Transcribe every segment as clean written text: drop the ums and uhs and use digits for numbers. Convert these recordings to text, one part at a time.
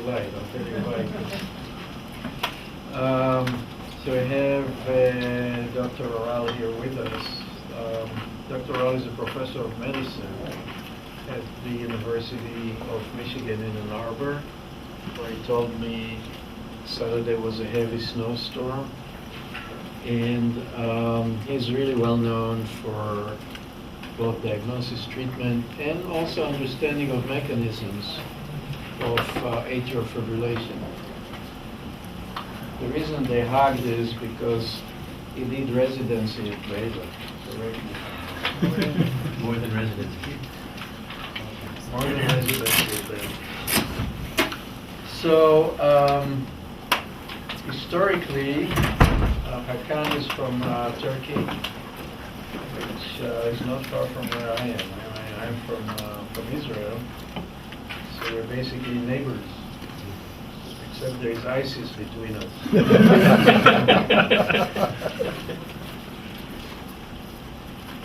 light. I'll tell you why. So I have Dr. Oral here with us. Dr. Oral is a professor of medicine at the University of Michigan in Ann Arbor, where he told me Saturday was a heavy snowstorm. And he's really well known for both diagnosis, treatment, and also understanding of mechanisms of atrial fibrillation. The reason they hugged is because he did residency at Baylor. More than residency. More than residency at Baylor. So, historically, Hakan is from Turkey, which is not far from where I am. I'm from Israel, so we're basically neighbors, except there is ISIS between us.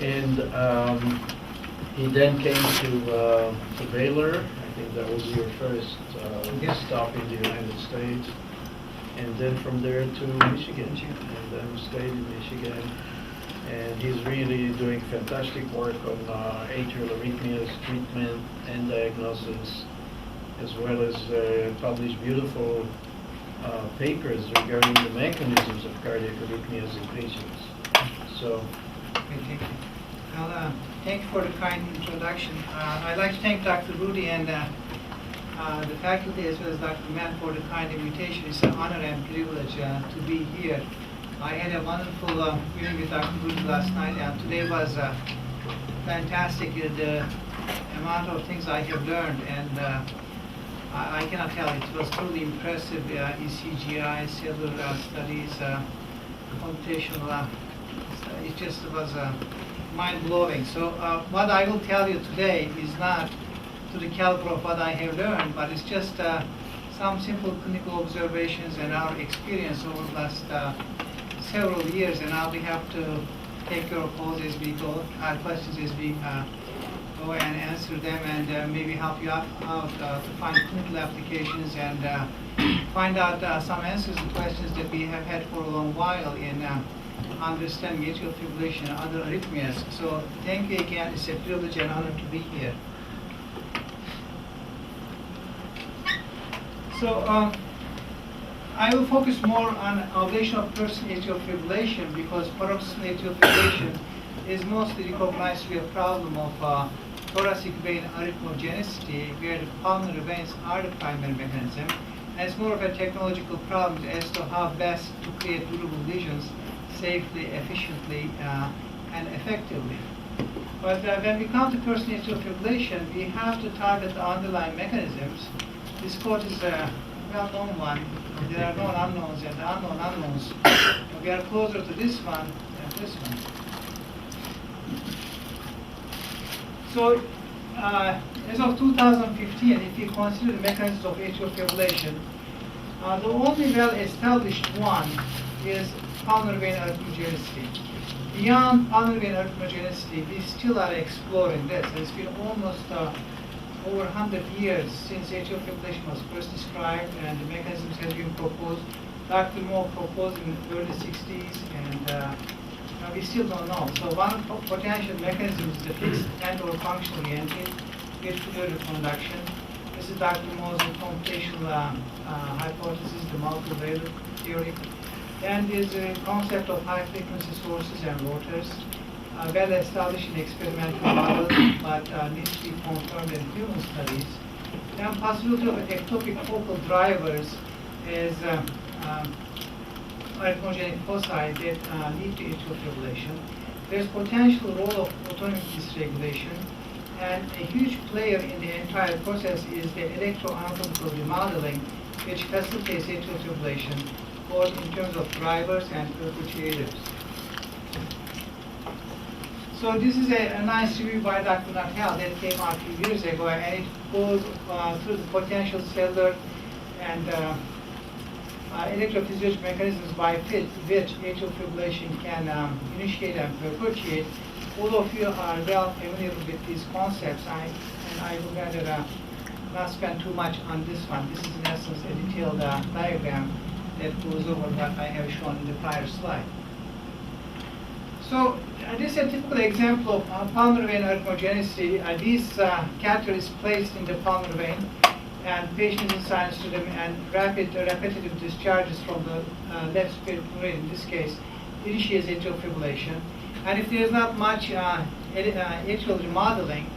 And he then came to Baylor. I think that was your first stop in the United States. And then from there to Michigan, and then stayed in Michigan. And he's really doing fantastic work on atrial arrhythmias, treatment and diagnosis, as well as published beautiful papers regarding the mechanisms of cardiac arrhythmias in patients. So, okay, thank you. Well, thank you for the kind introduction. I'd like to thank Dr. Rudy and the faculty as well as Dr. Mann for the kind invitation. It's an honor and privilege to be here. I had a wonderful meeting with Dr. Rudy last night, and today was fantastic. The amount of things I have learned, and I cannot tell it. It was truly impressive. ECGI, cellular studies, computational. It just was mind-blowing. So what I will tell you today is not to the caliber of what I have learned, but it's just some simple clinical observations and our experience over the last several years, and I'll be happy to take your calls as we go, questions as we go and answer them, and maybe help you out to find clinical applications and find out some answers to questions that we have had for a long while in understanding atrial fibrillation and other arrhythmias. So thank you again. It's a privilege and honor to be here. So I will focus more on ablation of personal atrial fibrillation, because paroxysmal atrial fibrillation is mostly recognized to be a problem of thoracic vein arrhythmogenicity, where the pulmonary veins are the primary mechanism. And it's more of a technological problem as to how best to create durable lesions safely, efficiently, and effectively. But when we come to personal atrial fibrillation, we have to target the underlying mechanisms. This quote is a well-known one. There are known unknowns and the unknown unknowns. We are closer to this one than this one. So, as of 2015, if you consider the mechanisms of atrial fibrillation, the only well-established one is pulmonary vein arrhythmogenicity. Beyond pulmonary vein arrhythmogenicity, we still are exploring this. It's been almost over 100 years since atrial fibrillation was first described, and the mechanisms have been proposed. Dr. Moore proposed in the early 60s, and we still don't know. So one potential mechanism is the fixed and/or functional engine, atrial conduction. This is Dr. Moore's computational hypothesis, the multivariate theory. And there's a concept of high-frequency sources and rotors, well established in experimental models, but needs to be confirmed in human studies. And possibility of ectopic focal drivers is arrhythmogenic foci that lead to atrial fibrillation. There's potential role of autonomic dysregulation, and a huge player in the entire process is the electroanatomical remodeling, which facilitates atrial fibrillation, both in terms of drivers and perpetrators. So this is a nice review by Dr. Natal that came out a few years ago, and it goes through the potential cellular and electrophysiologic mechanisms by which atrial fibrillation can initiate and perpetuate. All of you are well familiar with these concepts, and I would rather not spend too much on this one. This is in essence a detailed diagram that goes over what I have shown in the prior slide. So this is a typical example of pulmonary vein arrhythmogenicity. This catheter is placed in the pulmonary vein, and patient is assigned to them, and repetitive discharges from the left superior, in this case, initiates atrial fibrillation. And if there is not much atrial remodeling,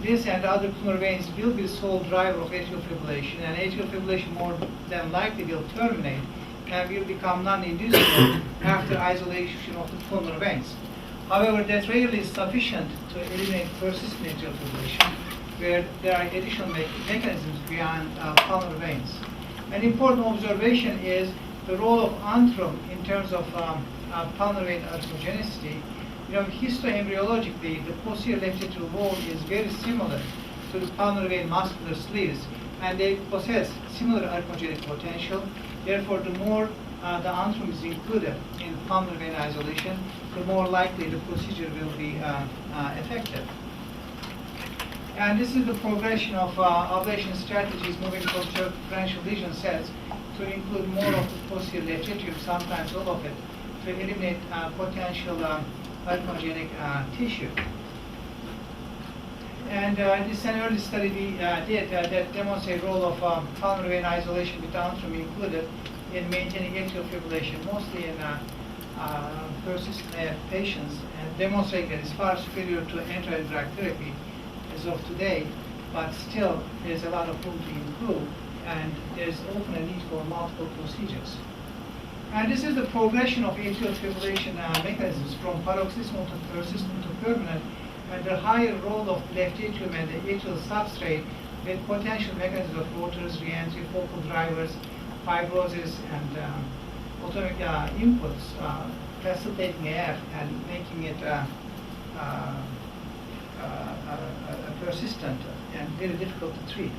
this and other pulmonary veins will be the sole driver of atrial fibrillation, and atrial fibrillation more than likely will terminate and will become non-inducible after isolation of the pulmonary veins. However, that rarely is sufficient to eliminate persistent atrial fibrillation, where there are additional mechanisms beyond pulmonary veins. An important observation is the role of antrum in terms of pulmonary vein arrhythmogenicity. You know, histoembryologically, the posterior left atrial wall is very similar to the pulmonary vein muscular sleeves, and they possess similar arrhythmogenic potential. Therefore, the more the antrum is included in pulmonary vein isolation, the more likely the procedure will be effective. And this is the progression of ablation strategies moving from circumferential lesion sets to include more of the posterior left atrium, sometimes all of it, to eliminate potential arrhythmogenic tissue. And this is an early study we did that demonstrates the role of pulmonary vein isolation with antrum included in maintaining atrial fibrillation, mostly in persistent AF patients, and demonstrating that it's far superior to anti drug therapy as of today, but still there's a lot of room to improve, and there's often a need for multiple procedures. And this is the progression of atrial fibrillation mechanisms from paroxysmal to persistent to permanent, and the higher role of left atrium and the atrial substrate with potential mechanisms of rotors, reentry, focal drivers, fibrosis, and autonomic inputs facilitating AF and making it persistent and very difficult to treat.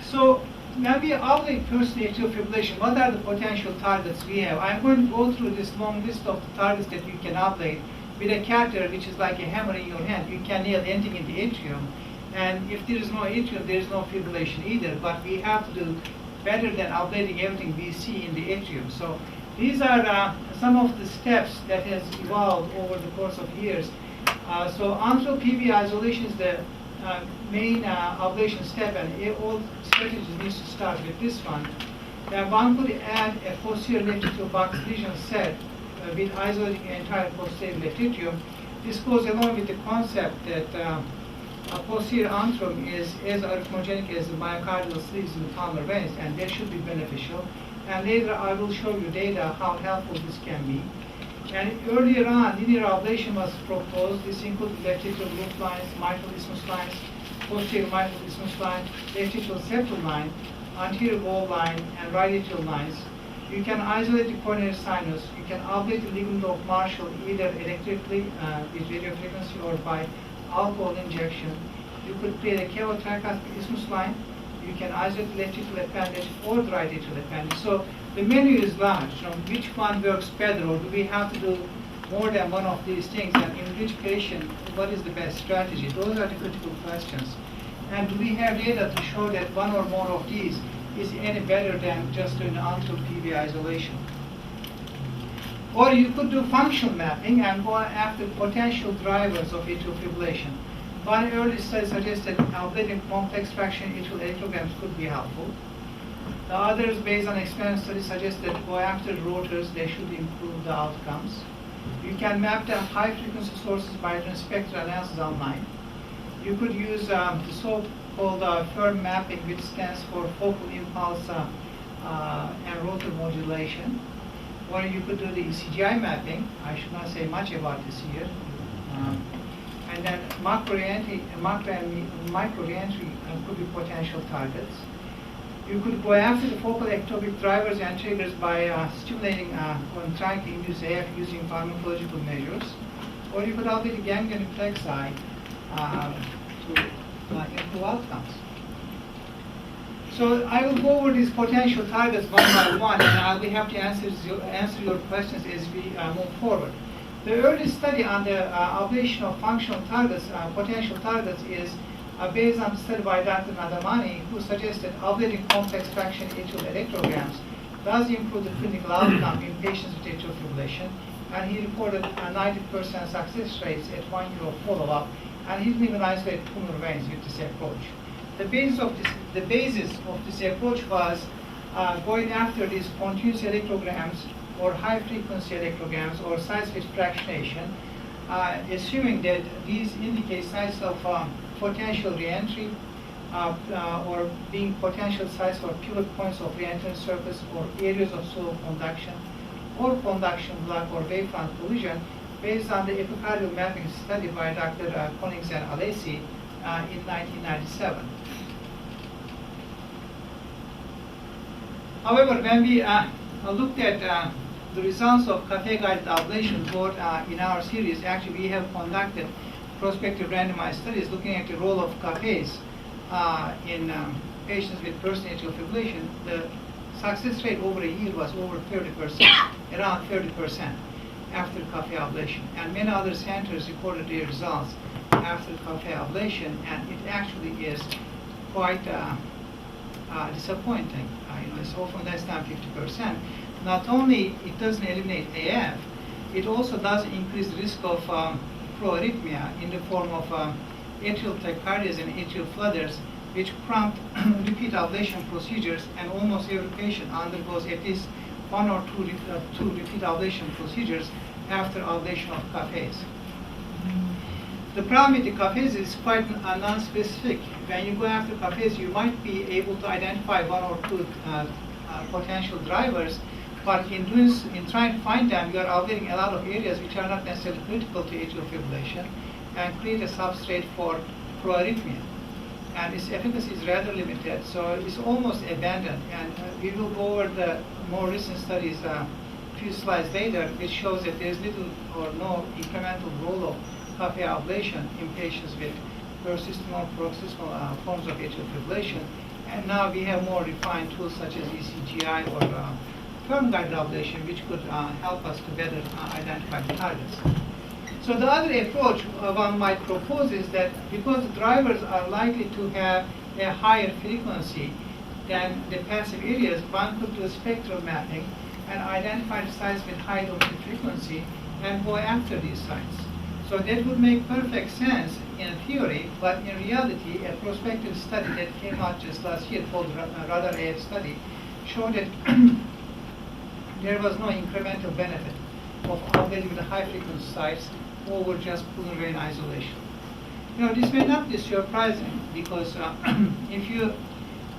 So now we ablate persistent atrial fibrillation. What are the potential targets we have? I'm going to go through this long list of the targets that you can ablate. With a catheter, which is like a hammer in your hand, you can nail anything in the atrium. And if there is no atrium, there is no fibrillation either. But we have to do better than ablating everything we see in the atrium. So these are some of the steps that has evolved over the course of years. So Untitled PV isolation is the main ablation step, and all strategies need to start with this one. Then one could add a posterior left atrial box lesion set with isolating the entire posterior left atrium. This goes along with the concept that a posterior antrum is as arrhythmogenic as the myocardial sleeves in the pulmonary veins, and that should be beneficial. And later I will show you data how helpful this can be. And earlier on, linear ablation was proposed. This included left atrial roof lines, mitral isthmus lines, posterior mitral isthmus line, left atrial septal line, anterior wall line, and right atrial lines. You can isolate the coronary sinus. You can ablate the ligament of Marshall either electrically with radiofrequency or by alcohol injection. You could create a cavo-tricuspid isthmus line. You can isolate the left atrial appendage or the right atrial appendage. So the menu is large. You know, which one works better, or do we have to do more than one of these things? And in which patient, what is the best strategy? Those are the critical questions. And do we have data to show that one or more of these is any better than just doing Untitled PV isolation? Or you could do functional mapping and go after potential drivers of atrial fibrillation. One early study suggested ablating complex fraction atrial electrograms could be helpful. The others, based on experience studies, suggested go after rotors. They should improve the outcomes. You can map the high-frequency sources by doing spectral analysis online. You could use the so-called firm mapping, which stands for focal impulse and rotor modulation. Or you could do the ECGI mapping. I should not say much about this here. And then macro and micro reentry could be potential targets. You could go after the focal ectopic drivers and triggers by stimulating or trying to induce AF using pharmacological measures. Or you could ablate the ganglion plexi to improve outcomes. So I will go over these potential targets one by one, and I'll be happy to answer your questions as we move forward. The early study on the ablation of functional targets, potential targets, is based on the study by Dr. Nadamani, who suggested ablating complex fraction atrial electrograms does improve the clinical outcome in patients with atrial fibrillation, and he reported a 90% success rates at 1 year of follow-up, and he didn't even isolate pulmonary veins with this approach. The basis of this approach was going after these continuous electrograms or high-frequency electrograms or size-fit fractionation, assuming that these indicate sites of potential reentry or being potential sites for pivot points of reentry surface or areas of slow conduction or conduction block or wavefront collision based on the epicardial mapping study by Dr. Konings and Alesi in 1997. However, when we looked at the results of cafe-guided ablation both in our series, actually we have conducted prospective randomized studies looking at the role of cafes in patients with burst atrial fibrillation. The success rate over a year was over 30%, around 30% after cafe ablation. And many other centers reported their results after cafe ablation, and it actually is quite disappointing. It's often less than 50%. Not only it doesn't eliminate AF, it also does increase the risk of proarrhythmia in the form of atrial tachycardias and atrial flutters, which prompt repeat ablation procedures, and almost every patient undergoes at least 1 or 2 repeat ablation procedures after ablation of cafes. The problem with the cafes is quite non-specific. When you go after cafes, you might be able to identify 1 or 2 potential drivers, but in trying to find them, you are ablating a lot of areas which are not necessarily critical to atrial fibrillation and create a substrate for proarrhythmia. And its efficacy is rather limited, so it's almost abandoned. And we will go over the more recent studies a few slides later, which shows that there's little or no incremental role of cafe ablation in patients with persistent or paroxysmal forms of atrial fibrillation. And now we have more refined tools such as ECGI or firm-guided ablation, which could help us to better identify the targets. So the other approach one might propose is that because the drivers are likely to have a higher frequency than the passive areas, one could do a spectral mapping and identify the sites with high dominant frequency and go after these sites. So that would make perfect sense in theory, but in reality, a prospective study that came out just last year called Rotors AF study showed that there was no incremental benefit of ablating the high frequency sites over just pulmonary vein isolation. This may not be surprising because if you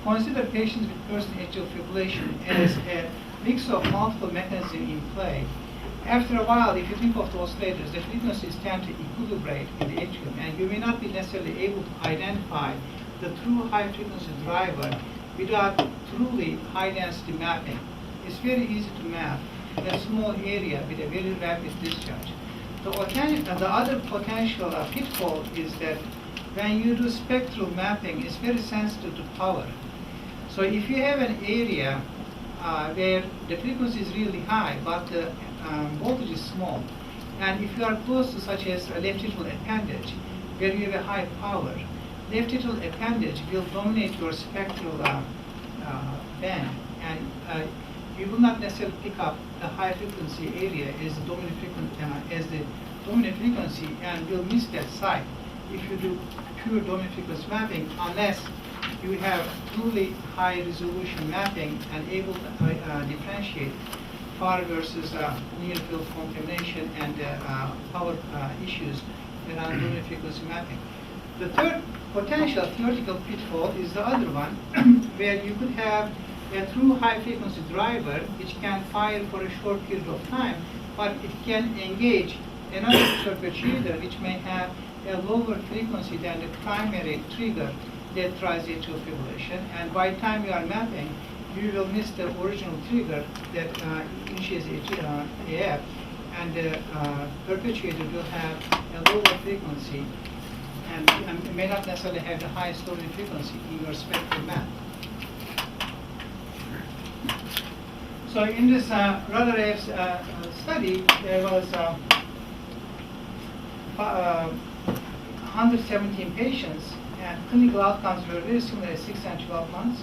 consider patients with burst atrial fibrillation as a mix of multiple mechanisms in play, after a while, if you think of the oscillators, the frequencies tend to equilibrate in the atrium, and you may not be necessarily able to identify the true high frequency driver without truly high density mapping. It's very easy to map a small area with a very rapid discharge. The other potential pitfall is that when you do spectral mapping, it's very sensitive to power. So if you have an area where the frequency is really high, but the voltage is small, and if you are close to such as a left atrial appendage, where you have a high power, left atrial appendage will dominate your spectral band, and you will not necessarily pick up the high frequency area as the dominant frequency, and will miss that site if you do pure dominant frequency mapping, unless you have truly high resolution mapping and able to differentiate far versus near field contamination and power issues around dominant frequency mapping. The third potential theoretical pitfall is the other one, where you could have a true high frequency driver which can fire for a short period of time, but it can engage another perpetuator which may have a lower frequency than the primary trigger that drives atrial fibrillation, and by the time you are mapping, you will miss the original trigger that initiates AF, and the perpetuator will have a lower frequency and may not necessarily have the highest dominant frequency in your spectral map. So in this Rotors AF study, there was 117 patients and clinical outcomes were very similar at 6 and 12 months,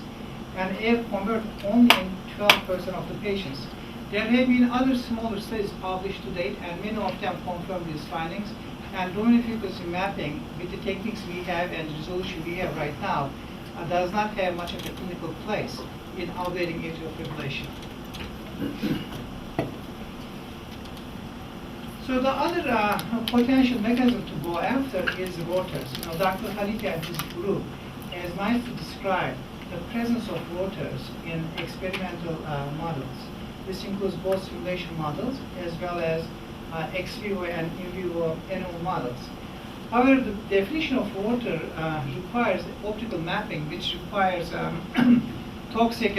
and AF converted only in 12% of the patients. There have been other smaller studies published to date, and many of them confirm these findings. And dominant frequency mapping, with the techniques we have and the resolution we have right now, does not have much of a clinical place in ablating atrial fibrillation. So the other potential mechanism to go after is rotors. Dr. Khalifi and his group has nicely described the presence of rotors in experimental models. This includes both simulation models as well as ex vivo and in vivo animal models. However, the definition of rotor requires optical mapping, which requires toxic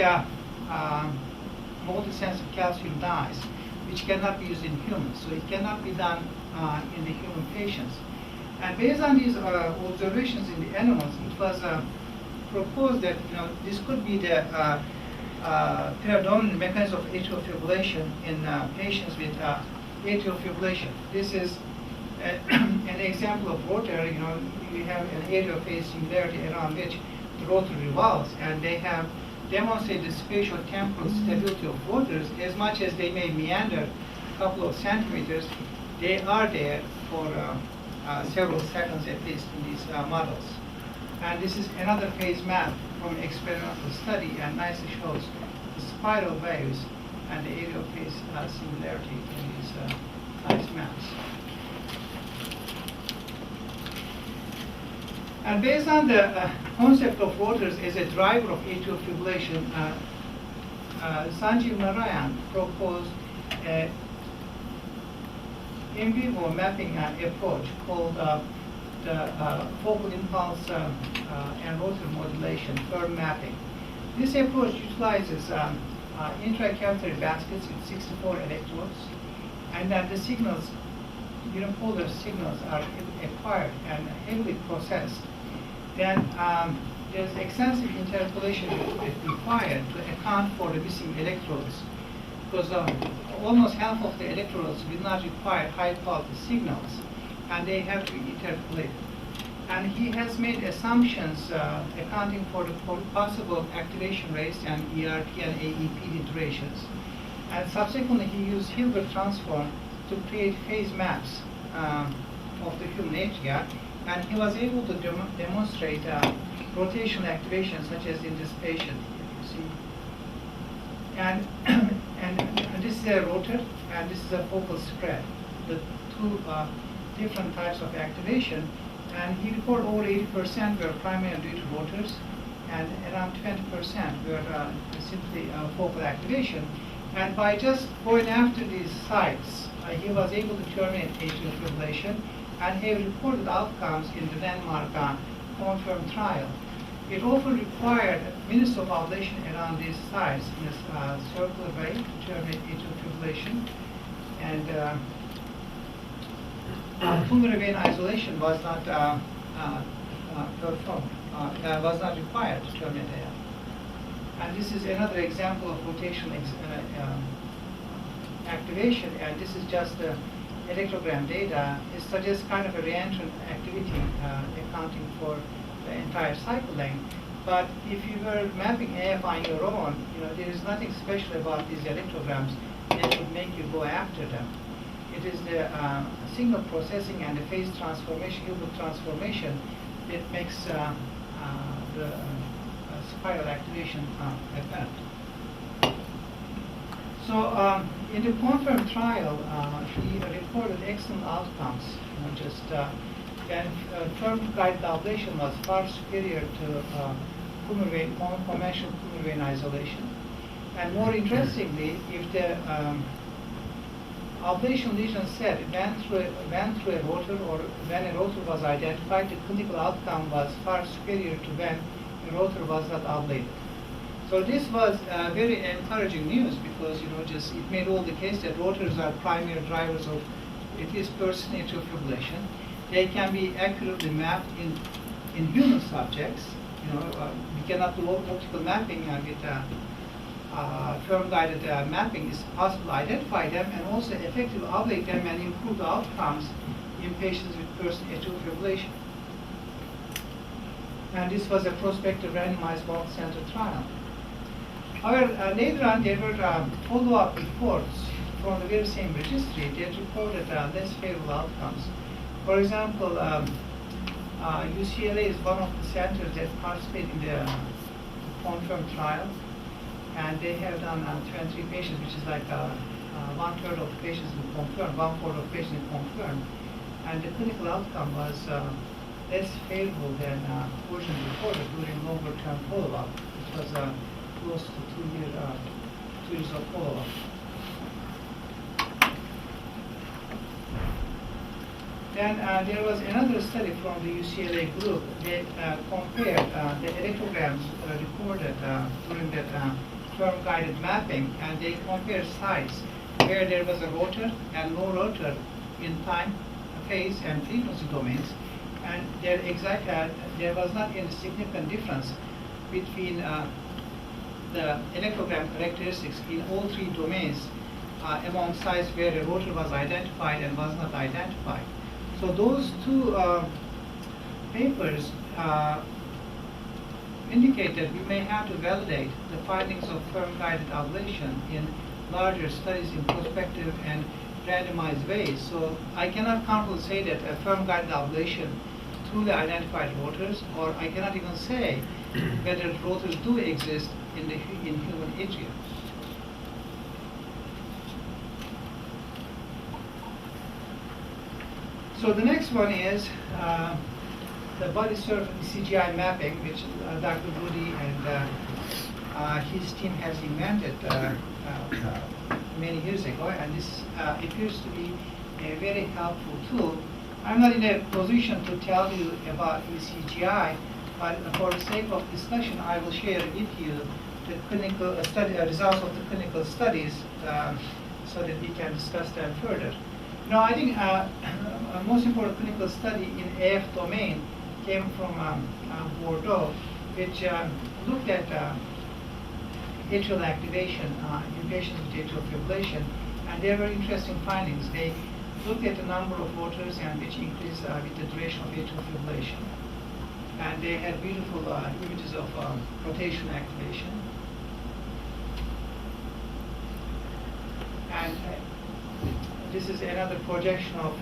multisensitive calcium dyes, which cannot be used in humans. So it cannot be done in the human patients. And based on these observations in the animals, it was proposed that this could be the predominant mechanism of atrial fibrillation in patients with atrial fibrillation. This is an example of rotor. You have an area of phase similarity around which the rotor revolves, and they have demonstrated spatiotemporal stability of rotors. As much as they may meander a couple of centimeters, they are there for several seconds at least in these models. And this is another phase map from experimental study, and nicely shows the spiral waves and the area of phase similarity in these nice maps. And based on the concept of rotors as a driver of atrial fibrillation, Sanjeev Narayan proposed an in vivo mapping approach called the focal impulse and rotor modulation, firm mapping. This approach utilizes intracavitary baskets with 64 electrodes, and then the signals, unipolar signals, are acquired and heavily processed. Then there's extensive interpolation required to account for the missing electrodes, because almost half of the electrodes will not require high-quality signals, and they have to be interpolated. And he has made assumptions accounting for the possible activation rates and ERT and AEPD durations. And subsequently, he used Hilbert transform to create phase maps of the human atria, and he was able to demonstrate rotational activation, such as in this patient, you see. And this is a rotor, and this is a focal spread, the two different types of activation. And he reported over 80% were primarily due to rotors, and around 20% were simply focal activation. And by just going after these sites, he was able to terminate atrial fibrillation, and he reported outcomes in the landmark confirmed trial. It also required minutes of ablation around these sites in a circular way to terminate atrial fibrillation. And pulmonary vein isolation was not performed, was not required to terminate AF. And this is another example of rotational activation, and this is just the electrogram data. It suggests kind of a reentrant activity accounting for the entire cycle length. But if you were mapping AF on your own, there is nothing special about these electrograms that would make you go after them. It is the signal processing and the phase transformation, Hilbert transformation, that makes the spiral activation apparent. So in the confirmed trial, he reported excellent outcomes. Just when firm guided ablation was far superior to conventional pulmonary vein isolation. And more interestingly, if the ablation lesion set went through a rotor, or when a rotor was identified, the clinical outcome was far superior to when a rotor was not ablated. So this was very encouraging news, because just it made all the case that rotors are primary drivers of at least persistent atrial fibrillation. They can be accurately mapped in human subjects. We cannot do optical mapping with firm-guided mapping. It's possible to identify them and also effectively ablate them and improve the outcomes in patients with persistent atrial fibrillation. And this was a prospective randomized multi-center trial. However, later on there were follow-up reports from the very same registry that reported less favorable outcomes. For example, UCLA is one of the centers that participated in the confirmed trial, and they have done 23 patients, which is like 1/3 of patients in confirmed, 1/4 of patients in confirmed, and the clinical outcome was less favorable than originally reported during longer-term follow-up, which was close to 2 years of follow-up. Then there was another study from the UCLA group that compared the electrograms recorded during that firm-guided mapping, and they compared sites where there was a rotor and no rotor in time, phase, and frequency domains, and there was not any significant difference between the electrogram characteristics in all 3 domains among sites where a rotor was identified and was not identified. So those 2 papers indicate that we may have to validate the findings of firm-guided ablation in larger studies in prospective and randomized ways. So I cannot confidently say that a firm-guided ablation truly identified rotors, or I cannot even say whether rotors do exist in human atria. So the next one is the body surface CGI mapping, which Dr. Rudy and his team has invented many years ago, and this appears to be a very helpful tool. I'm not in a position to tell you about ECGI, but for the sake of discussion, I will share with you the clinical results of the clinical studies so that we can discuss them further. No, I think a most important clinical study in AF domain came from Bordeaux, which looked at atrial activation in patients with atrial fibrillation, and there were interesting findings. They looked at the number of rotors and which increased with the duration of atrial fibrillation. And they had beautiful images of rotation activation. And this is another projection of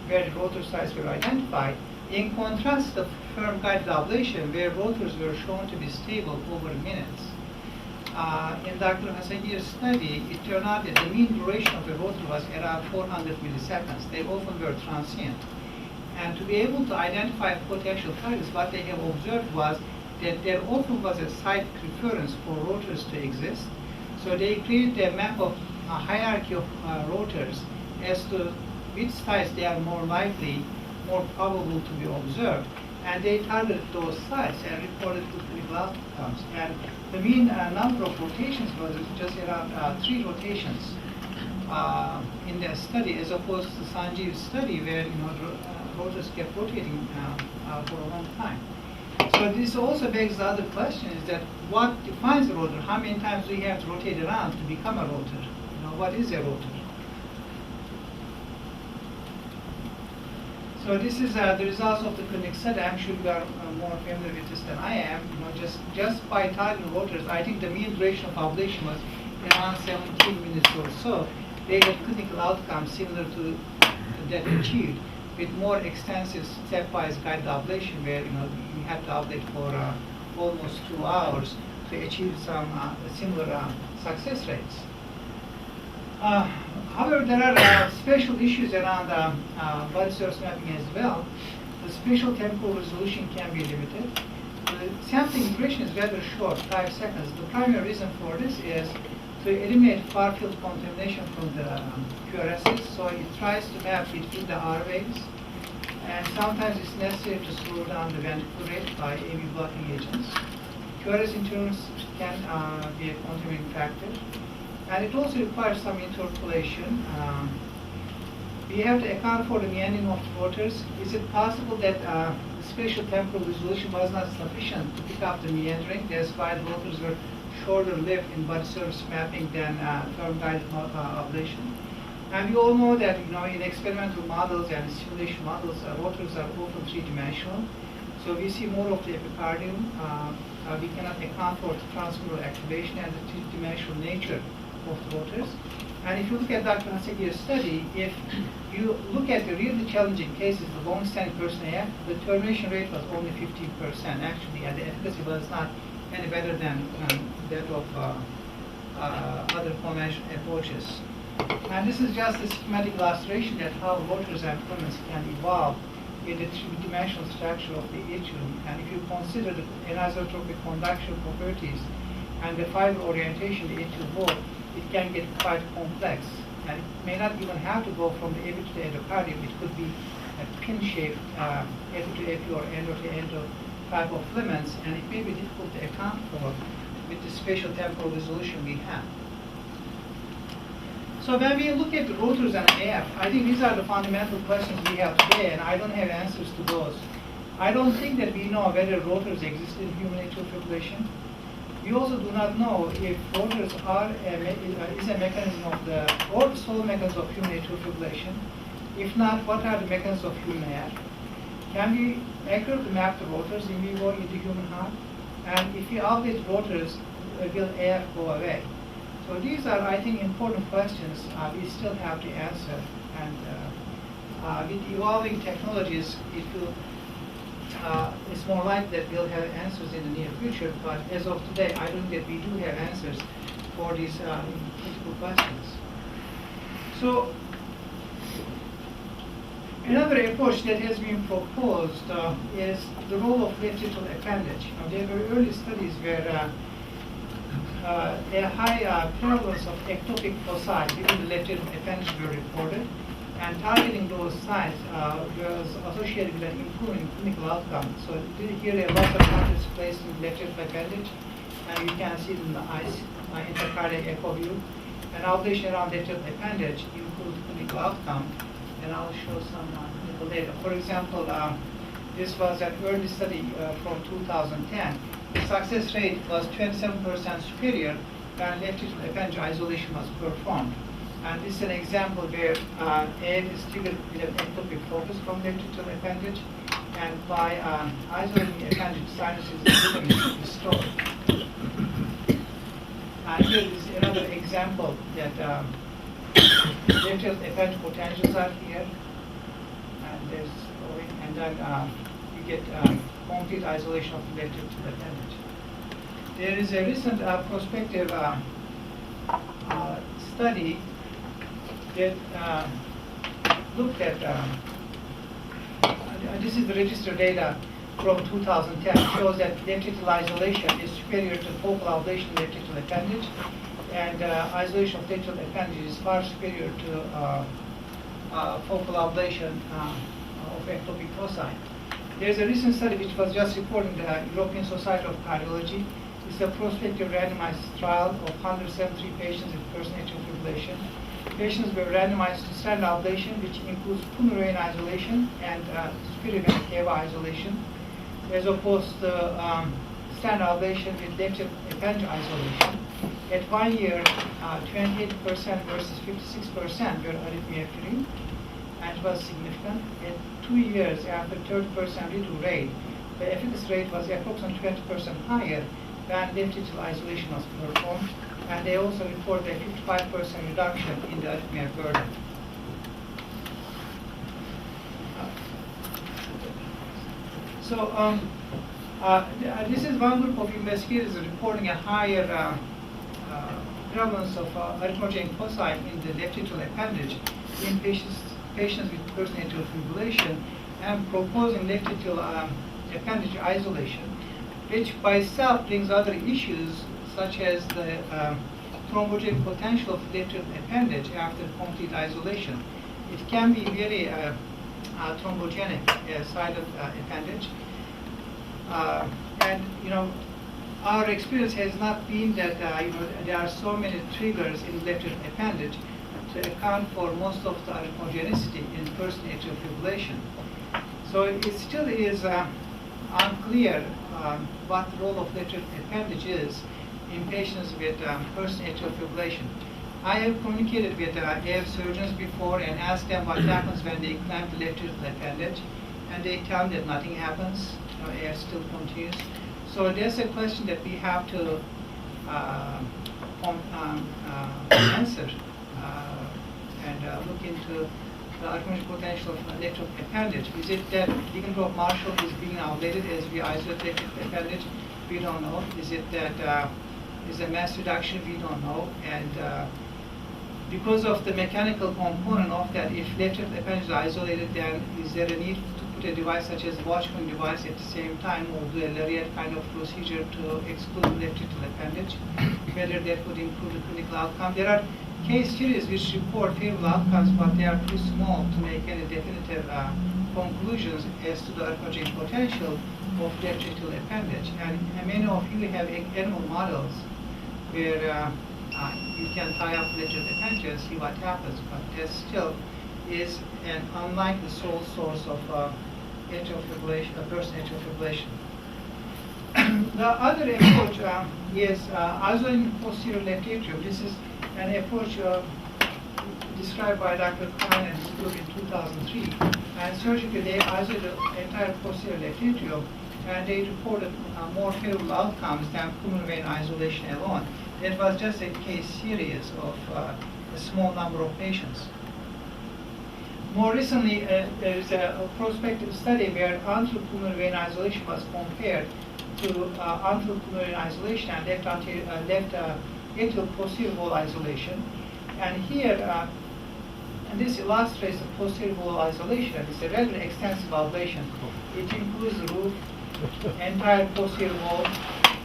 where the rotor sites were identified. In contrast, the firm-guided ablation, where rotors were shown to be stable over minutes. In Dr. Hasagir's study, it turned out that the mean duration of the rotor was around 400 milliseconds. They often were transient. And to be able to identify potential targets, what they have observed was that there often was a site preference for rotors to exist. So they created a map of a hierarchy of rotors as to which sites they are more likely, more probable to be observed. And they targeted those sites and reported good clinical outcomes. And the mean number of rotations was just around 3 rotations in their study, as opposed to Sanjeev's study, where rotors kept rotating for a long time. So this also begs the other question: is that what defines a rotor? How many times do you have to rotate around to become a rotor? What is a rotor? So this is the results of the clinical study. I'm sure you are more familiar with this than I am. Just by targeting rotors, I think the mean duration of ablation was around 17 minutes or so. They had clinical outcomes similar to that achieved with more extensive stepwise guided ablation, where you have to ablate for almost 2 hours to achieve some similar success rates. However, there are special issues around body surface mapping as well. The spatial-temporal resolution can be limited. The sampling duration is rather short, 5 seconds. The primary reason for this is to eliminate far-field contamination from the QRSs, so it tries to map between the R waves, and sometimes it's necessary to slow down the ventricular rate by AV blocking agents. QRS interference can be a contributing factor. And it also requires some interpolation. We have to account for the meandering of the rotors. Is it possible that the spatial temporal resolution was not sufficient to pick up the meandering? That's why the rotors were shorter lived in body surface mapping than firm-guided ablation. And we all know that in experimental models and simulation models, rotors are often 3-dimensional. So we see more of the epicardium. We cannot account for the transmural activation and the three-dimensional nature of the rotors. And if you look at Dr. Haseki's study, if you look at the really challenging cases, the long-standing person AF, the termination rate was only 15% actually, and the efficacy was not any better than that of other conventional approaches. And this is just a schematic illustration that how rotors and filaments can evolve in the three-dimensional structure of the atrium. And if you consider the anisotropic conduction properties and the fiber orientation the atrial wall, it can get quite complex. And it may not even have to go from the api to the endocardium. It could be a pin-shaped api to api or endo to endo type of filaments, and it may be difficult to account for with the spatiotemporal resolution we have. So when we look at the rotors and AF, I think these are the fundamental questions we have today, and I don't have answers to those. I don't think that we know whether rotors exist in human atrial fibrillation. We also do not know if rotors are is a mechanism of or the sole mechanism of human atrial fibrillation. If not, what are the mechanisms of human AF? Can we accurately map the rotors in vivo in the human heart? And if we ablate rotors, will AF go away? So these are, I think, important questions we still have to answer. And with evolving technologies, it's more likely that we'll have answers in the near future. But as of today, I don't think that we do have answers for these critical questions. So another approach that has been proposed is the role of left atrial appendage. Now, there were early studies where a high prevalence of ectopic foci within the left atrial appendage were reported, and targeting those sites was associated with an improvement in clinical outcome. So here a lot of counters placed in the left atrial appendage, and you can see it in the intracardiac echo view. And ablation around left atrial appendage improved clinical outcome, and I'll show some clinical data. For example, this was an early study from 2010. The success rate was 27% superior when left atrial appendage isolation was performed. And this is an example where AF is triggered with an ectopic focus from left atrial appendage, and by isolating the appendage, sinuses is restored. And here is another example that left atrial appendage potentials are here, and there's and then you get complete isolation of the left atrial appendage. There is a recent prospective study that looked at, this is the registered data from 2010, shows that left atrial isolation is superior to focal ablation of left atrial appendage, and isolation of left atrial appendage is far superior to focal ablation of ectopic foci. There's a recent study which was just reported in the European Society of Cardiology. It's a prospective randomized trial of 173 patients with personal atrial fibrillation. Patients were randomized to standard ablation, which includes pulmonary isolation and superior vena cava isolation, as opposed to standard ablation with left appendage isolation. At 1 year, 28% versus 56% were arrhythmia-free, and it was significant. At 2 years, after 30% redo rate, the efficacy rate was approximately 20% higher when left atrial isolation was performed, and they also reported a 55% reduction in the arrhythmia burden. So this is one group of investigators reporting a higher prevalence of arrhythmogenic foci in the left atrial appendage in patients with personal atrial fibrillation, and proposing left atrial appendage isolation, which by itself brings other issues such as the thrombogenic potential of left atrial appendage after complete isolation. It can be very thrombogenic side of appendage, and our experience has not been that there are so many triggers in left atrial appendage to account for most of the arrhythmogenicity in personal atrial fibrillation. So it still is unclear what the role of left atrial appendage is in patients with personal atrial fibrillation. I have communicated with AF surgeons before and asked them what happens when they clamp the left atrial appendage, and they tell me that nothing happens. AF still continues. So there's a question that we have to answer and look into the arrhythmic potential of electric appendage. Is it that ligand of Marshall is being ablated as we isolate electric appendage? We don't know. Is it that is a mass reduction? We don't know. And because of the mechanical component of that, if electric appendage is isolated, then is there a need to put a device such as a watchman device at the same time, or do a lariat kind of procedure to exclude electrical appendage? Whether that would improve the clinical outcome. There are case studies which report favorable outcomes, but they are too small to make any definitive conclusions as to the arrhythmogenic potential of electrical appendage. And many of you have animal models where you can tie up electrical appendage and see what happens, but there still is an unlikely sole source of atrial fibrillation, burst atrial fibrillation. The other approach is isolating posterior left atrium. This is an approach described by Dr. Khan and his group in 2003. And surgically, they isolated the entire posterior left atrium, and they reported more favorable outcomes than pulmonary vein isolation alone. It was just a case series of a small number of patients. More recently, there is a prospective study where anterior pulmonary vein isolation was compared to anterior pulmonary isolation and left atrial posterior wall isolation. And here, and this illustrates the posterior wall isolation. It's a rather extensive ablation. It includes the roof, entire posterior wall,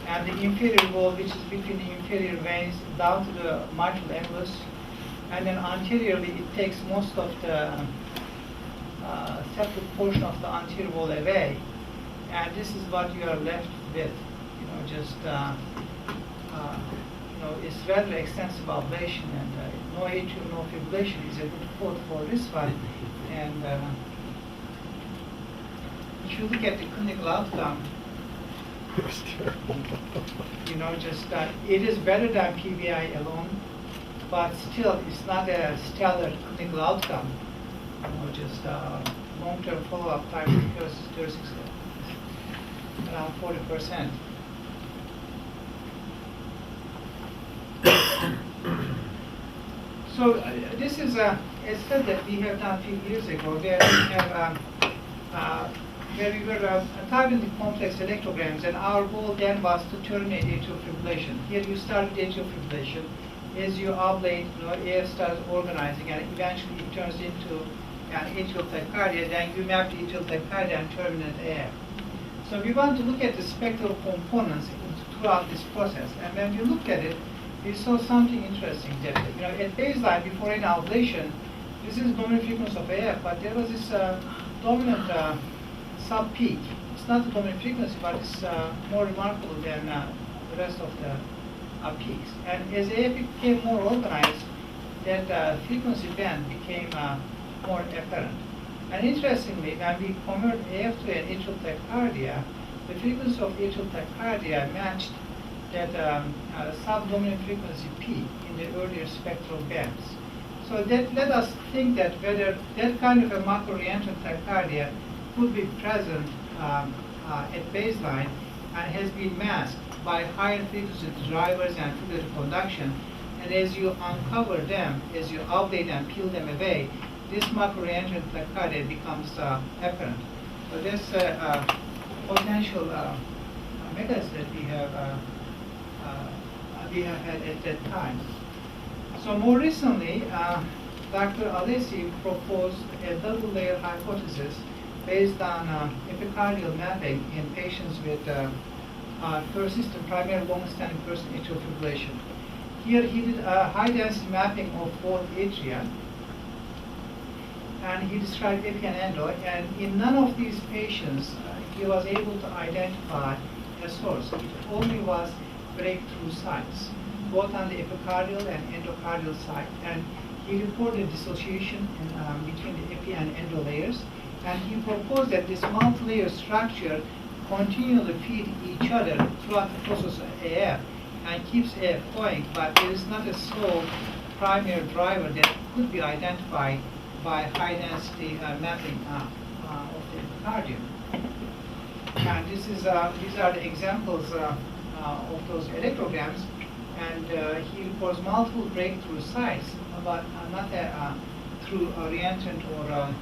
and the inferior wall, which is between the inferior veins down to the mitral annulus. And then anteriorly, it takes most of the septal portion of the anterior wall away. And this is what you are left with, just, it's rather extensive ablation, and no atrium, no fibrillation is a good quote for this one. And if you look at the clinical outcome, It was terrible. it is better than PVI alone, but still it's not a stellar clinical outcome. Long-term follow-up time is 36, around 40%. So this is a study that we have done a few years ago, where we have where we were targeting the complex electrograms, and our goal then was to terminate atrial fibrillation. Here you start with atrial fibrillation. As you ablate, AF starts organizing, and eventually it turns into an atrial tachycardia. Then you map the atrial tachycardia and terminate AF. So we want to look at the spectral components throughout this process. And when we looked at it, we saw something interesting. That at baseline, before any ablation, this is dominant frequency of AF, but there was this dominant sub-peak. It's not the dominant frequency, but it's more remarkable than the rest of the peaks. And as AF became more organized, that frequency band became more apparent. And interestingly, when we convert AF to an atrial tachycardia, the frequency of atrial tachycardia matched that subdominant frequency peak in the earlier spectral bands. So that led us think that whether that kind of a macro-reentral tachycardia could be present at baseline and has been masked by higher frequency drivers and fibrillary conduction. And as you uncover them, as you ablate and peel them away, this macro-reentral tachycardia becomes apparent. So there's a potential mechanism that we have had at that time. So more recently, Dr. Alesi proposed a double-layer hypothesis based on epicardial mapping in patients with persistent primary long-standing persistent atrial fibrillation. Here he did a high-density mapping of both atria, and he described epi and endo, and in none of these patients he was able to identify a source. It only was breakthrough sites, both on the epicardial and endocardial site, and he reported dissociation between the epi and endo layers, and he proposed that this multi-layer structure continually feed each other throughout the process of AF and keeps AF going, but there is not a sole primary driver that could be identified by high-density mapping of the epicardium. And these are the examples of those electrograms. And he reports multiple breakthrough sites, but not through a reentrant or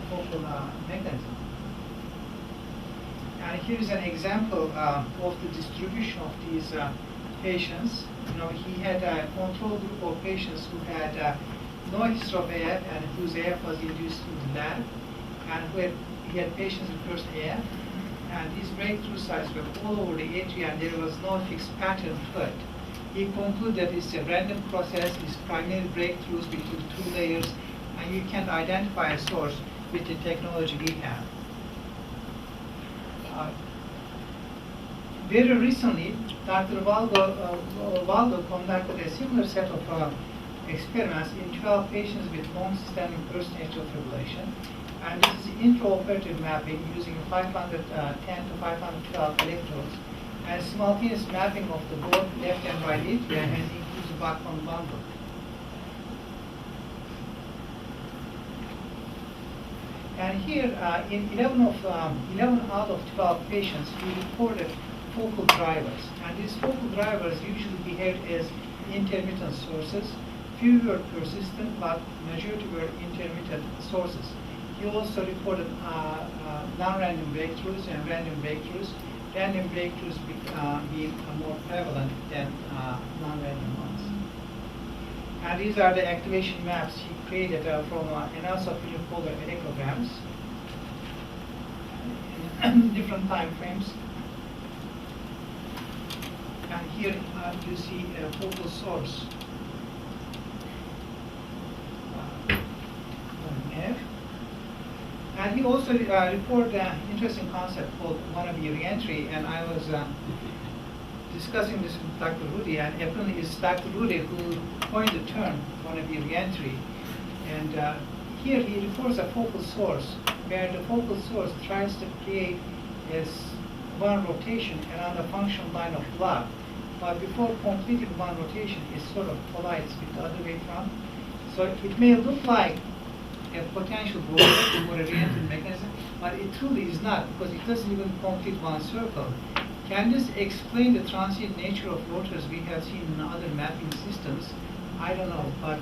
focal mechanism. And here is an example of the distribution of these patients. He had a control group of patients who had no history of AF and whose AF was induced in the lab, and he had patients with first AF. And these breakthrough sites were all over the atria, and there was no fixed pattern to it. He concluded that it's a random process, it's primary breakthroughs between two layers, and you can't identify a source with the technology we have. Very recently, Dr. Waldo conducted a similar set of experiments in 12 patients with long-standing first atrial fibrillation. And this is intraoperative mapping using 510 to 512 electrodes and simultaneous mapping of the both left and right atria and includes the backbone bundle. And here, in 11 out of 12 patients, we reported focal drivers. And these focal drivers usually behave as intermittent sources. Few were persistent, but majority were intermittent sources. He also reported non-random breakthroughs and random breakthroughs. Random breakthroughs being more prevalent than non-random ones. And these are the activation maps he created from analysis of unipolar electrograms in different time frames. And here you see a focal source. And he also reported an interesting concept called wannabe reentry, and I was discussing this with Dr. Rudy, and apparently it's Dr. Rudy who coined the term wannabe reentry. And here he reports a focal source, where the focal source tries to create one rotation around a functional line of blood, but before completing one rotation, it sort of collides with the other way from. So it may look like a potential rotor or a reentry mechanism, but it truly is not, because it doesn't even complete one circle. Can this explain the transient nature of rotors we have seen in other mapping systems? I don't know, but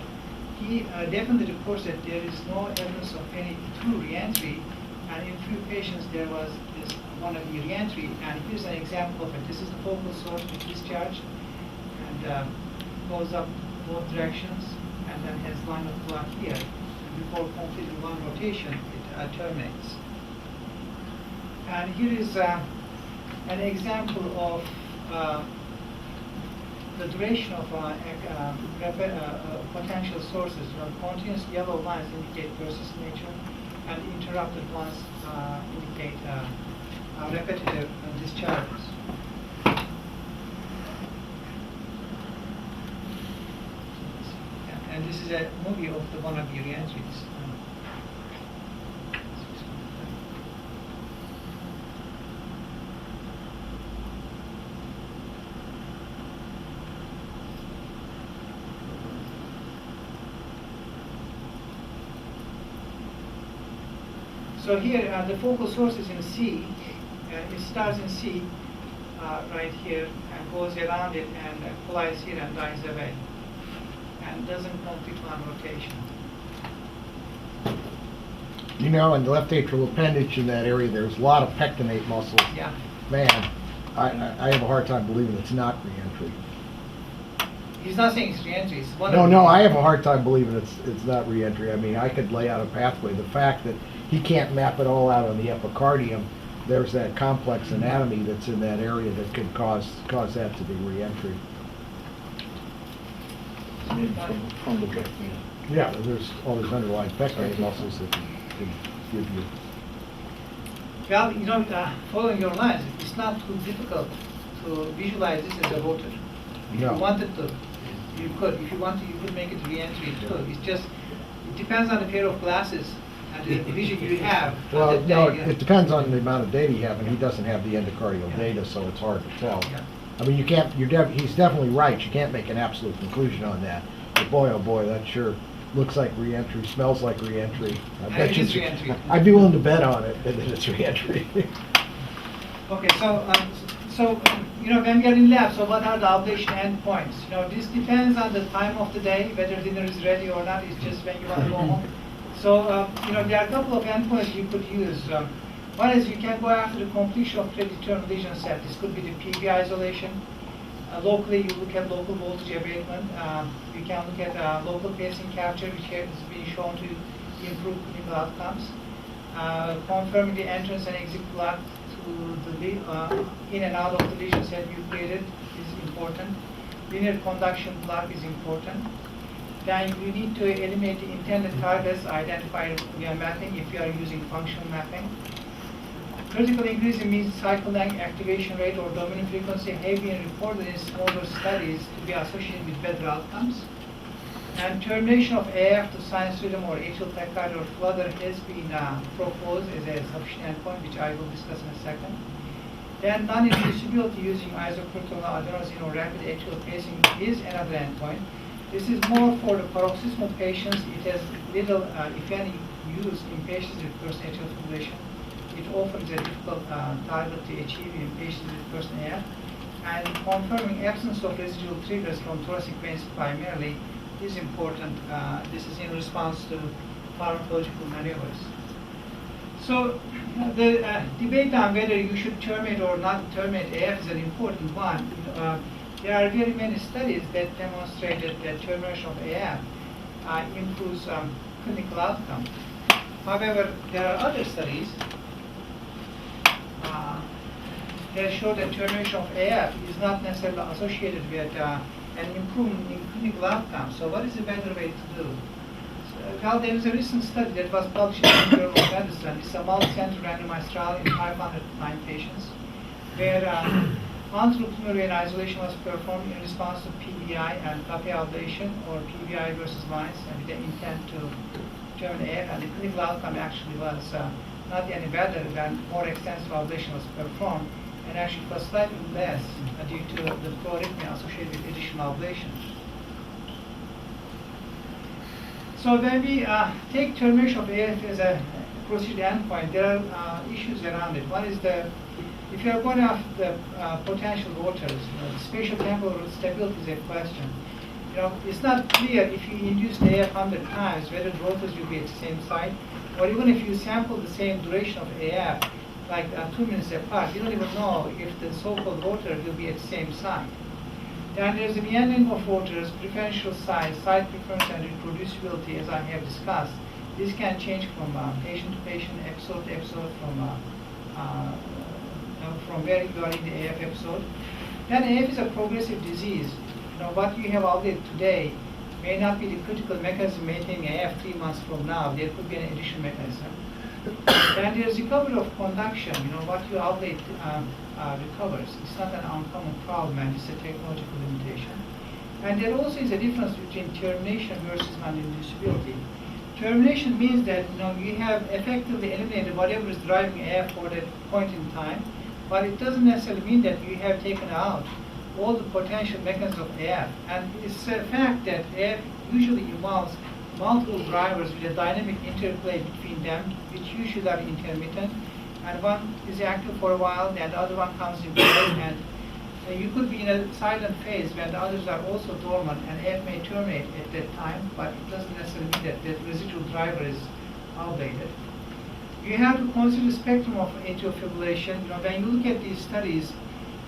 he definitely reports that there is no evidence of any true reentry, and in few patients there was this wannabe reentry, and here's an example of it. This is the focal source with discharge, and goes up both directions, and then has line of blood here. Before completing one rotation, it terminates. And here is an example of the duration of potential sources. Continuous yellow lines indicate persistent nature, and interrupted ones indicate repetitive discharges. And this is a movie of the wannabe reentries. So here, the focal source is in C. It starts in C, right here, and goes around it and collides here and dies away, and doesn't complete one rotation. In the left atrial appendage in that area, there's a lot of pectinate muscle. Yeah. Man, I have a hard time believing it's not reentry. He's not saying it's reentry. It's one No, I have a hard time believing it's not reentry. I mean, I could lay out a pathway. The fact that he can't map it all out on the epicardium, there's that complex anatomy that's in that area that could cause that to be reentry. From the pectinate. Yeah, there's all these underlying pectinate muscles that can give you. Well, following your lines, it's not too difficult to visualize this as a rotor. If No. you wanted to, you could. If you wanted, you could make it reentry too. It's just, it depends on the pair of glasses and the vision you have. Well, no, it depends on the amount of data you have, and he doesn't have the endocardial data, so it's hard to tell. Yeah. I mean, he's definitely right. You can't make an absolute conclusion on that. But boy, oh boy, that sure looks like reentry, smells like reentry. I bet it you is reentry. I'd be willing to bet on it that it's reentry. Okay, when we are in lab, so what are the ablation endpoints? This depends on the time of the day, whether dinner is ready or not. It's just when you want to go home. So, there are a couple of endpoints you could use. One is you can go after the completion of predetermined lesion set. This could be the PV isolation. Locally, you look at local voltage abatement. You can look at local pacing capture, which has been shown to improve clinical outcomes. Confirming the entrance and exit block to the in and out of the lesion set you created is important. Linear conduction block is important. Then you need to eliminate the intended targets identified via mapping if you are using functional mapping. Critical increase in mean cycle length, activation rate, or dominant frequency have been reported in smaller studies to be associated with better outcomes. And termination of AF to sinus rhythm or atrial tachycardia or flutter has been proposed as a sufficient endpoint, which I will discuss in a second. Then non-inducibility using isocortical adenosine or rapid atrial pacing is another endpoint. This is more for the paroxysmal patients. It has little, if any, use in patients with first atrial fibrillation. It often is a difficult target to achieve in patients with first AF. And confirming absence of residual triggers from thoracic veins primarily is important. This is in response to pharmacological maneuvers. So the debate on whether you should terminate or not terminate AF is an important one. There are very many studies that demonstrated that termination of AF improves clinical outcome. However, there are other studies that show that termination of AF is not necessarily associated with an improvement in clinical outcomes. So what is a better way to do? Well, there is a recent study that was published in the Journal of Medicine. It's a multi-center randomized trial in 509 patients where untitled pulmonary isolation was performed in response to PVI and copy ablation or PVI versus lines and with the intent to terminate AF, and the clinical outcome actually was not any better when more extensive ablation was performed, and actually was slightly less due to the arrhythmia associated with additional ablation. So when we take termination of AF as a procedure endpoint, there are issues around it. One is if you are going after the potential rotors, the spatiotemporal stability is a question. It's not clear if you induce the AF 100 times whether the rotors will be at the same site, or even if you sample the same duration of AF, like 2 minutes apart, you don't even know if the so-called rotor will be at the same site. Then there's the meandering of rotors, preferential size, site preference, and reproducibility, as I have discussed. This can change from patient to patient, episode to episode, from where you are in the AF episode. Then AF is a progressive disease. What you have outlined today may not be the critical mechanism maintaining AF 3 months from now. There could be an additional mechanism. Then there's recovery of conduction. What you outlaid recovers. It's not an uncommon problem, and it's a technological limitation. And there also is a difference between termination versus non-inducibility. Termination means that you have effectively eliminated whatever is driving AF for that point in time, but it doesn't necessarily mean that you have taken out all the potential mechanisms of AF. And it's a fact that AF usually involves multiple drivers with a dynamic interplay between them, which usually are intermittent. And one is active for a while, and the other one comes in place, and you could be in a silent phase when the others are also dormant, and AF may terminate at that time, but it doesn't necessarily mean that the residual driver is outdated. You have to consider the spectrum of atrial fibrillation. When you look at these studies,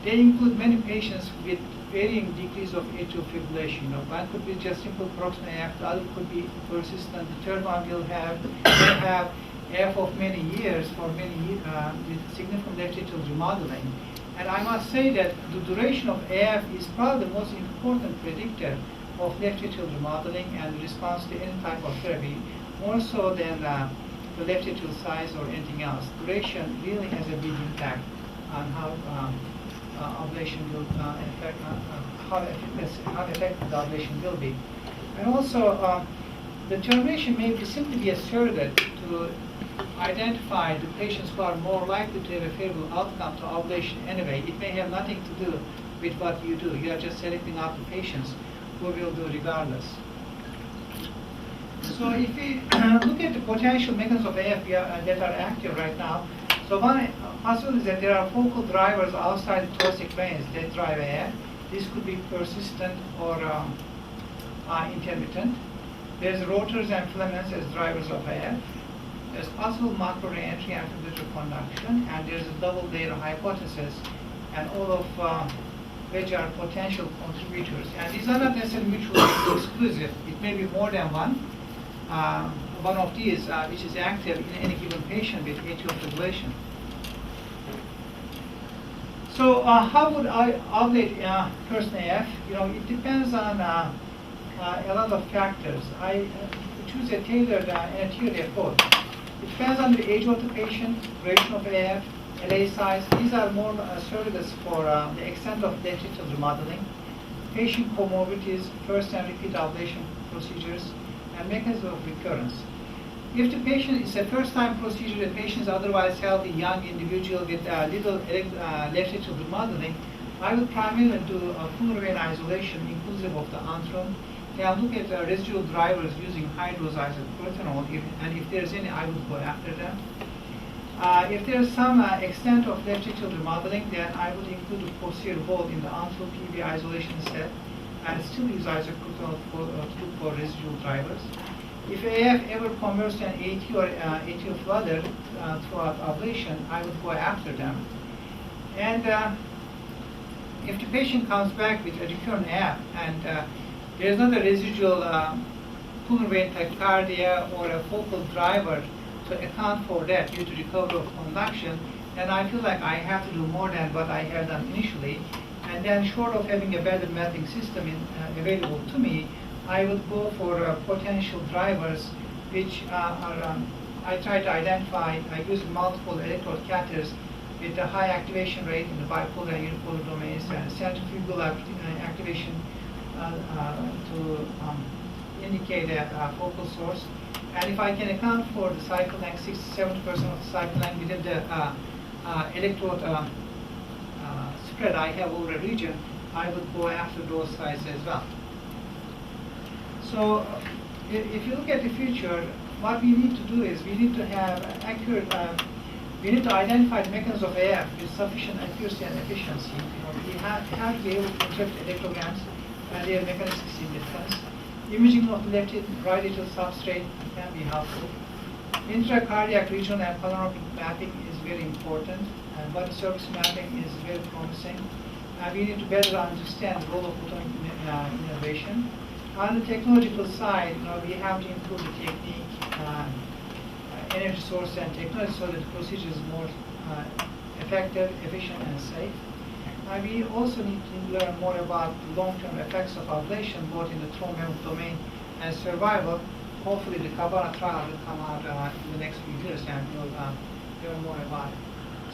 they include many patients with varying degrees of atrial fibrillation. One could be just simple proximal AF, the other could be persistent, the third one will have AF of many years for many years with significant left atrial remodeling. And I must say that the duration of AF is probably the most important predictor of left atrial remodeling and response to any type of therapy, more so than the left atrial size or anything else. Duration really has a big impact on how ablation will affect, how effective the ablation will be. And also, the termination may simply be a surrogate to identify the patients who are more likely to have a favorable outcome to ablation anyway. It may have nothing to do with what you do. You are just selecting out the patients who will do regardless. So if we look at the potential mechanisms of AF that are active right now, so So one possibility is that there are focal drivers outside the thoracic veins that drive AF. This could be persistent or intermittent. There's rotors and filaments as drivers of AF. There's possible macro reentry and fibrillatory conduction, and there's a double layer hypothesis, and all of which are potential contributors. And these are not necessarily mutually exclusive. It may be more than one. One of these, which is active in any given patient with atrial fibrillation. So how would I ablate person AF? It depends on a lot of factors. I choose a tailored and a tiered approach. It depends on the age of the patient, duration of AF, LA size. These are more surrogates for the extent of left atrial remodeling, patient comorbidities, first and repeat ablation procedures, and mechanism of recurrence. If the patient is a first-time procedure, the patient is otherwise healthy, young individual with little left atrial remodeling, I would primarily do a pulmonary isolation inclusive of the antrum. And look at residual drivers using high-dose isoproterenol, and if there's any, I would go after them. If there's some extent of left atrial remodeling, then I would include a posterior wall in the antral PV isolation set, and still use isoproterenol for residual drivers. If AF ever converts to an AT or atrial flutter throughout ablation, I would go after them. And if the patient comes back with a recurrent AF and there's not a residual pulmonary tachycardia or a focal driver to account for that due to recovery of conduction, then I feel like I have to do more than what I have done initially. And then short of having a better mapping system available to me, I would go for potential drivers which I try to identify using multiple electrode catheters with a high activation rate in the bipolar and unipolar domains and centrifugal activation to indicate a focal source. And if I can account for the cycle length, 60-70% of the cycle length within the electrode spread I have over a region, I would go after those sites as well. So if you look at the future, what we need to do is we need to have accurate, we need to identify the mechanism of AF with sufficient accuracy and efficiency. We have to be able to interpret electrograms and their mechanistic significance. Imaging of the left right atrial substrate can be helpful. Intracardiac regional and panoramic mapping is very important, and body surface mapping is very promising. We need to better understand the role of photonic innervation. On the technological side, we have to improve the technique, energy source and technology so that the procedure is more effective, efficient, and safe. We also need to learn more about the long-term effects of ablation, both in the trauma domain and survival. Hopefully the Cabana trial will come out in the next few years and we'll learn more about it.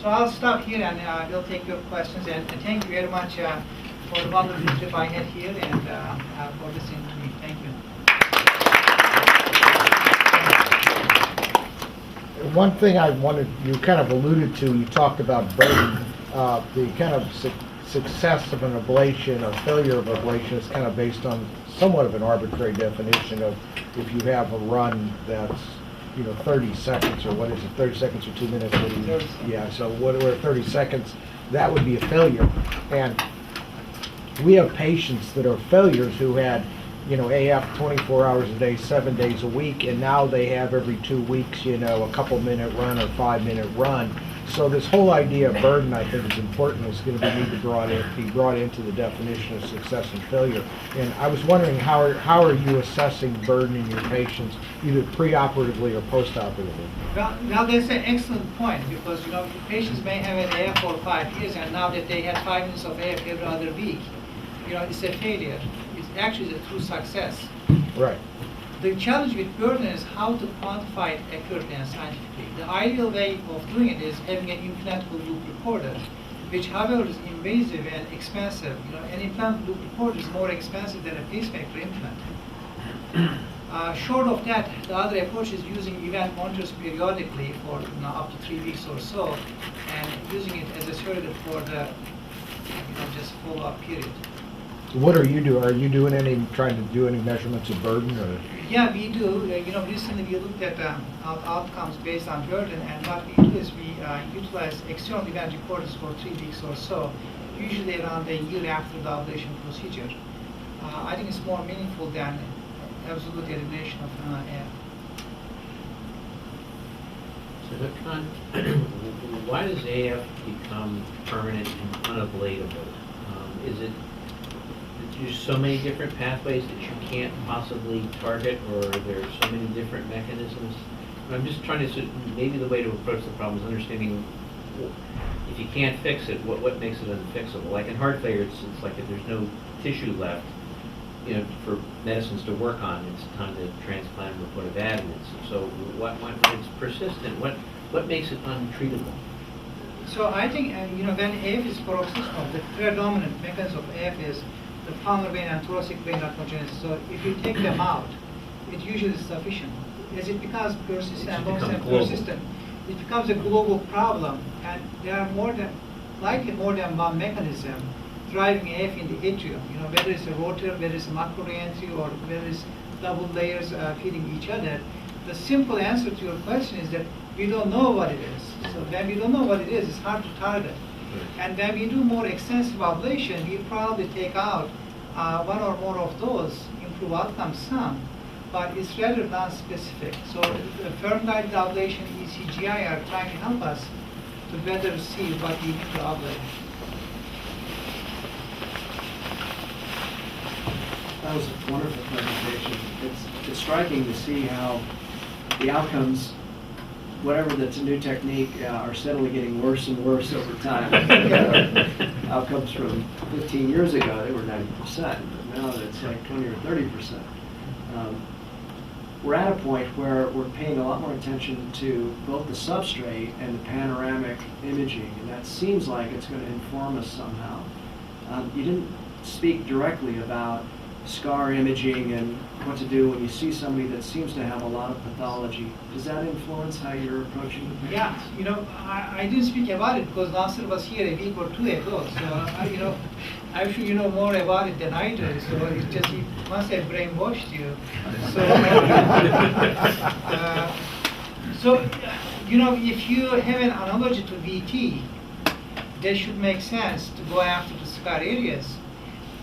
So I'll stop here and we'll take your questions. And thank you very much for the wonderful trip I had here and for listening to me. Thank you. One thing I wanted, you kind of alluded to, you talked about burden. The kind of success of an ablation or failure of ablation is kind of based on somewhat of an arbitrary definition of if you have a run that's 30 seconds or what is it, 30 seconds or 2 minutes? Yeah, so whatever 30 seconds, that would be a failure. And we have patients that are failures who had AF 24 hours a day, 7 days a week, and now they have every 2 weeks, a couple minute run or 5 minute run. So this whole idea of burden, I think, is important. It's going to need to be brought into the definition of success and failure. And I was wondering, how are you assessing burden in your patients, either preoperatively or postoperatively? Well, that's an excellent point because patients may have an AF for 5 years, and now that they had 5 minutes of AF every other week, it's a failure. It's actually a true success. Right. The challenge with burden is how to quantify it accurately and scientifically. The ideal way of doing it is having an implantable loop recorder, which, however, is invasive and expensive. An implantable loop recorder is more expensive than a pacemaker implant. Short of that, the other approach is using event monitors periodically for up to 3 weeks or so, and using it as a surrogate for the just follow-up period. What are you doing? Are you doing trying to do any measurements of burden or? Yeah, we do. Recently we looked at outcomes based on burden, and what we do is we utilize external event recorders for 3 weeks or so, usually around a year after the ablation procedure. I think it's more meaningful than absolute elimination of AF. So Hakan, why does AF become permanent and unablatable? Is it there's so many different pathways that you can't possibly target, or there's so many different mechanisms? I'm just trying to, maybe the way to approach the problem is understanding if you can't fix it, what makes it unfixable? Like in heart failure, it's like if there's no tissue left, for medicines to work on, it's time to transplant or put a valve in it. So what it's persistent, what makes it untreatable? So I think, when AF is paroxysmal, the predominant mechanism of AF is the pulmonary vein and thoracic vein atherogenic. So if you take them out, it usually is sufficient. As it becomes persistent and long-term persistent, it becomes a global problem, and there are likely more than one mechanism driving AF in the atrium. Whether it's a rotor, whether it's a macro reentry, or whether it's double layers feeding each other. The simple answer to your question is that we don't know what it is. So when we don't know what it is, it's hard to target. And when we do more extensive ablation, we probably take out one or more of those, improve outcomes some, but it's rather non-specific. So the firm-guided ablation, ECGI, are trying to help us to better see what we need to ablate. That was a wonderful presentation. It's striking to see how the outcomes, whatever that's a new technique, are steadily getting worse and worse over time. Outcomes from 15 years ago, they were 90%, but now it's like 20 or 30%. We're at a point where we're paying a lot more attention to both the substrate and the panoramic imaging, and that seems like it's going to inform us somehow. You didn't speak directly about scar imaging and what to do when you see somebody that seems to have a lot of pathology. Does that influence how you're approaching the patients? Yeah, I didn't speak about it because Nasser was here a week or two ago. So, I'm sure you know more about it than I do. So it's just, he must have brainwashed you. So, if you have an analogy to VT, that should make sense to go after the scar areas.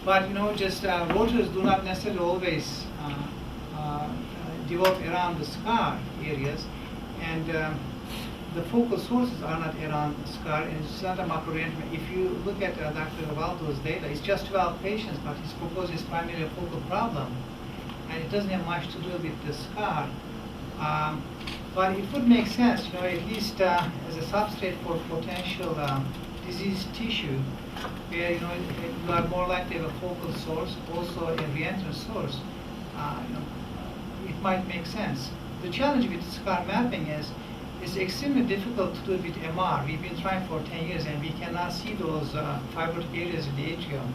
But rotors do not necessarily always develop around the scar areas, and the focal sources are not around the scar, and it's not a macro reentry. If you look at Dr. Rivaldo's data, it's just 12 patients, but his proposal is primarily a focal problem, and it doesn't have much to do with the scar. But it would make sense, at least as a substrate for potential diseased tissue, where you are more likely to have a focal source, also a reentrant source. It might make sense. The challenge with scar mapping is it's extremely difficult to do it with MR. We've been trying for 10 years, and we cannot see those fibrotic areas in the atrium.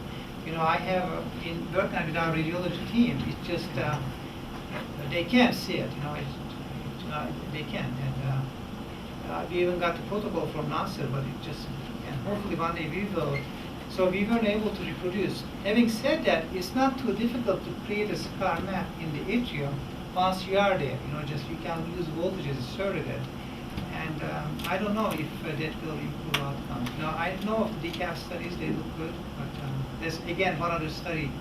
I have been working with our radiology team. It's just they can't see it. They can't. And we even got the protocol from Nasser, but it just. And hopefully one day we will. So we weren't able to reproduce. Having said that, it's not too difficult to create a scar map in the atrium once you are there. You can use voltage as a surrogate. And I don't know if that will improve outcomes. I know of the decaf studies, they look good, but there's again one other study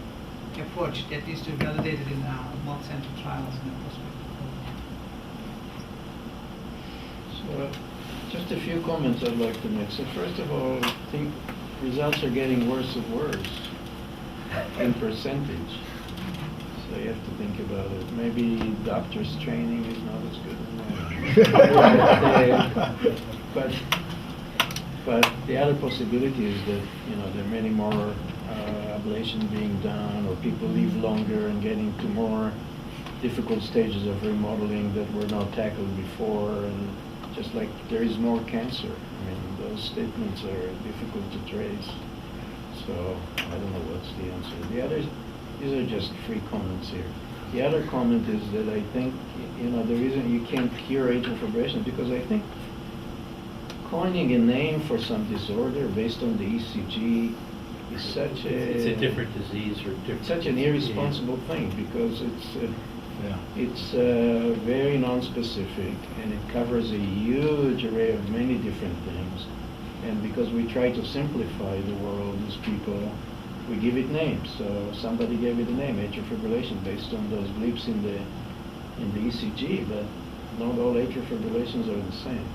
approach that needs to be validated in multi-center trials in a prospective. So, just a few comments I'd like to make. So first of all, I think results are getting worse and worse in percentage. So you have to think about it. Maybe doctors' training is not as good as but the other possibility is that there are many more ablation being done, or people live longer and getting to more difficult stages of remodeling that were not tackled before, and just like there is more cancer. Those statements are difficult to trace. So I don't know what's the answer. The others, these are just free comments here. The other comment is that I think, the reason you can't cure atrial fibrillation, because I think coining a name for some disorder based on the ECG is such a... It's a different disease or different... It's such an irresponsible thing because Yeah. it's very non-specific and it covers a huge array of many different things. And because we try to simplify the world as people, we give it names. So somebody gave it a name, atrial fibrillation, based on those blips in the ECG, but not all atrial fibrillations are the same.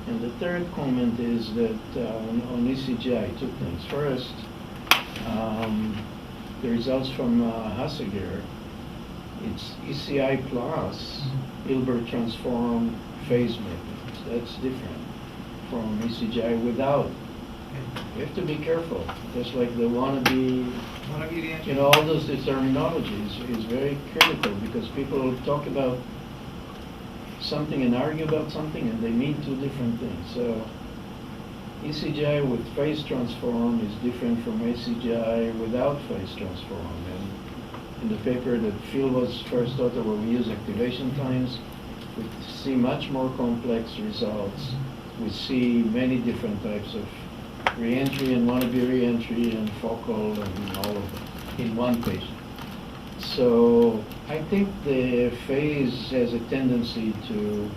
And the third comment is that on ECG, two things. First, the results from Hasegaard, it's ECI plus Hilbert transform phase mapping. That's different from ECGI without. You have to be careful, just like the wannabe, you know, all those terminologies is very critical because people talk about something and argue about something and they mean two different things. So ECGI with phase transform is different from ECGI without phase transform. And in the paper that Phil was first author where we use activation times, we see much more complex results. We see many different types of re-entry and wannabe re-entry and focal and all of them in one patient. So I think the phase has a tendency to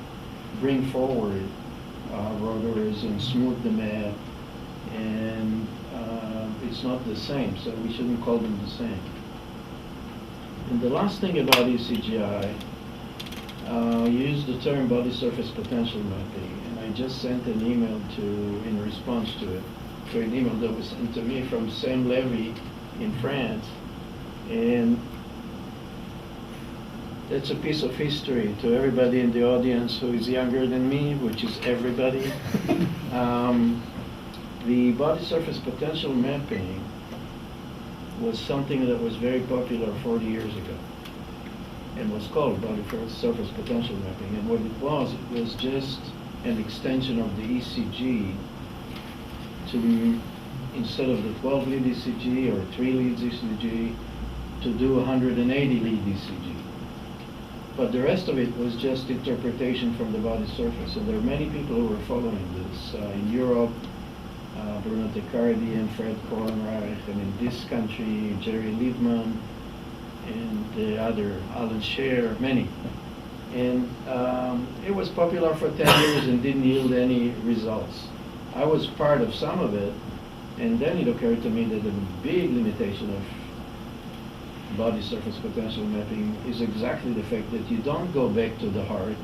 bring forward rotors and smooth the map, and it's not the same, so we shouldn't call them the same. And the last thing about ECGI, you use the term body surface potential mapping, and I just sent an email in response to it, to an email that was sent to me from Sam Levy in France, and that's a piece of history to everybody in the audience who is younger than me, which is everybody. The body surface potential mapping was something that was very popular 40 years ago and was called body surface potential mapping. And what it was just an extension of the ECG to, instead of the 12 lead ECG or 3 leads ECG, to do 180 lead ECG. But the rest of it was just interpretation from the body surface. And there are many people who were following this in Europe, Bruno Tachycardias and Fred Kornreich, and in this country, Jerry Liebman, and the other, Alan Scher, many. And it was popular for 10 years and didn't yield any results. I was part of some of it, and then it occurred to me that the big limitation of body surface potential mapping is exactly the fact that you don't go back to the heart,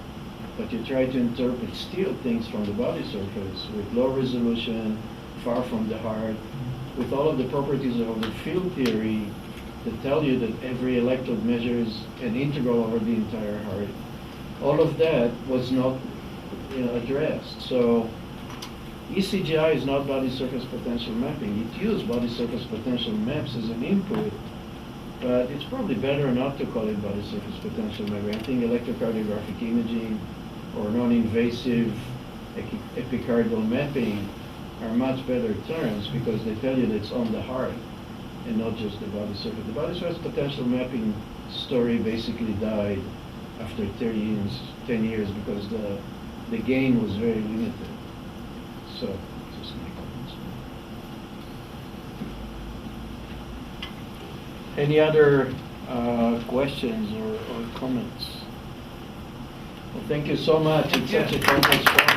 but you try to interpret still things from the body surface with low resolution, far from the heart, with all of the properties of the field theory that tell you that every electrode measures an integral over the entire heart. All of that was not addressed. So ECGI is not body surface potential mapping. It used body surface potential maps as an input, but it's probably better not to call it body surface potential mapping. I think electrocardiographic imaging or non-invasive epicardial mapping are much better terms because they tell you that it's on the heart and not just the body surface. The body surface potential mapping story basically died after 10 years because the gain was very limited. So, just my comments. Any other questions or comments? Well, thank you so much. It's such a complex problem.